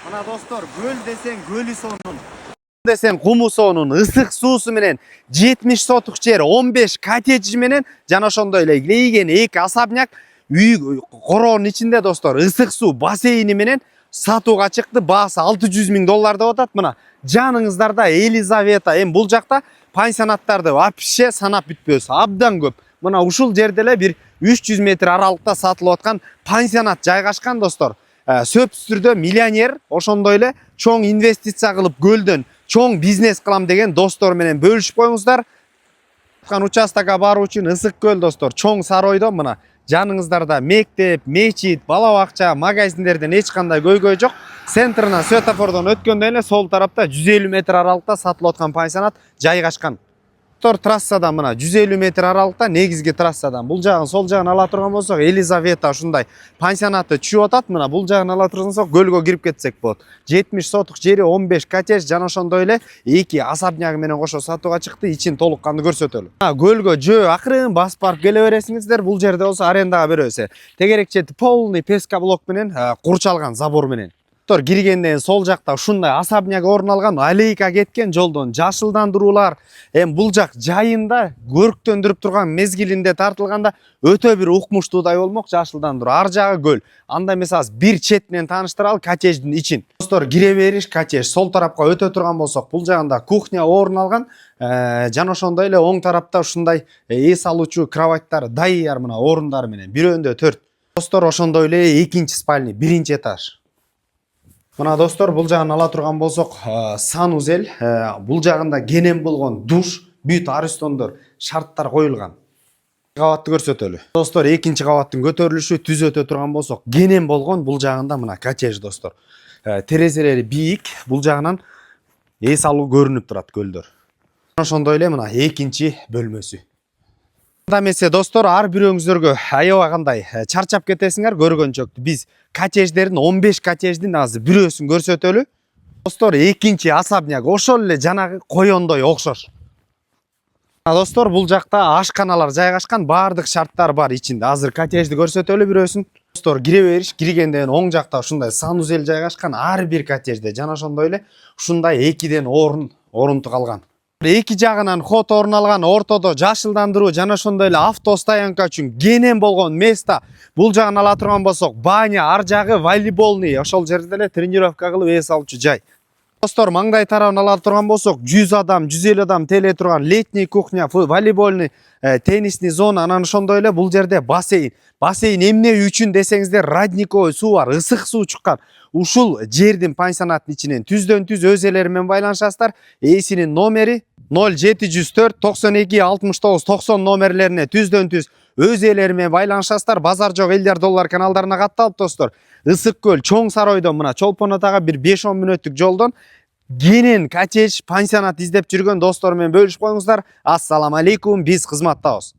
Ana dostlar, göl desen gölü sonun, desen kumu sonun, ысык суусу менен 70 сотук жер, 15 коттедж менен жана ошондой эле лейген 2 особняк үй короонун ичинде достор, ысык суу бассейни менен сатууга чыкты. Баасы 600 000 доллар деп атат. Мына жаныңыздарда Елизавета, бул жакта пансионаттарды вообще санап бүтпөйсүз, абдан көп. Мына ушул жерде эле бир 300 метр аралыкта сатылып аткан пансионат жайгашкан достор. Сөпсүрдө миллионер, ошондой эле чоң инвестиция кылып көлдөн чоң бизнес кылам деген достор менен бөлүшүп коюңуздар. Участокко баруу үчүн ысык көл достор, чоң саройдо мына жаныңыздарда мектеп, мечит, бала бакча, магазиндерден эч кандай көйгөй жок. Центрынан светофордон өткөндөн эле сол тарапта 150 метр аралыкта сатылып аткан пансионат жайгашкан. Трассадан мына 150 метр аралыкта негизги трассадан бул жагын сол жагын ала турган болсок Елизавета ушундай пансионаты түшүп атат. Мына бул жагын ала турсак көлгө кирип кетсек болот. 70 сотук жери, 15 коттедж жана ошондой эле 2 особнягы менен кошо сатууга чыкты. Ичин толук канды көрсөтөлү. Көлгө жөө акырын басып барып келе бересиңиздер. Бул жерде болсо арендага беребиз. Тегерек чети полный пескоблок менен курчалган забор менен. Киргенден сол жакта ушундай особняк орун алган, аллейка кеткен жолдон жашылдандыруулар, бул жак жайында көрктөндүрүп турган мезгилинде тартылганда өтө бир укмуштуудай болмок. Жашылдандыруу, ар жагы көл. Анда эмес бир четинен тааныштыралы коттедждин ичин. Достор, кире бериш коттедж. Сол тарапка өтө турган болсок, бул жагында кухня орун алган, жана ошондой эле оң тарапта ушундай эс алуучу кроваттар дайыр мына орундары менен бирөөндө 4. Достор, ошондой эле экинчи спальня, биринчи этаж. Мына достор, бул жагын ала турган болсок, санузел, бул жагында кенен болгон душ, бүт аристондор, шарттар коюлган. Кабатты көрсөтөлү. Достор, экинчи кабаттын көтөрүлүшү түзөтө турган болсок, кенен болгон бул жагында мына коттедж достор. Терезелери бийик, бул жагынан эс алуу көрүнүп турат көлдөр. Ошондой эле мына экинчи бөлмөсү. Анда эмесе достор, ар бирөөңүздөргө аябагандай чарчап кетесиңер көргөнчөктү. Биз коттедждердин 15 коттедждин азыр бирөөсүн көрсөтөлү. Достор, экинчи особняк ошол эле жанагы коёндой окшош. Достор, бул жакта ашканалар жайгашкан, баардык шарттар бар ичинде. Азыр коттеджди көрсөтөлү бирөөсүн. Достор, кире бериш, киргенден оң жакта ушундай санузел жайгашкан, ар бир коттеджде жана ошондой эле ушундай экиден орунту калган. Эки жагынан хот орун алган, ортодо жашылдандыруу жана ошондой эле автостоянка үчүн кенен болгон место. Бул жагын ала турган болсок, баня, ар жагы волейболный, ошол жерде эле тренировка кылып эс алуучу жай. Достор, маңдай тарабын ала турган болсок, 100 адам, 150 адам теле турган летний кухня, волейбольный, теннисный зона, анан ошондой эле бул жерде бассейн. Бассейн эмне үчүн десеңиздер, родниковый суу бар, ысык суу чыккан. Ушул жердин пансионаттын ичинен түздөн түз өз элери менен байланышасыздар. Эсинин номери 0704 92 69 90 номерлерине түздөн түз өз элери менен байланышасыздар. Базар жок элдер доллар каналдарына катталып достор. Ысык көл чоң саройдон мына Чолпон атага бир 5-10 мүнөттүк жолдон кенен коттедж пансионат издеп жүргөн достор менен бөлүшүп коюңуздар. Ассаламу алейкум, биз кызматтабыз.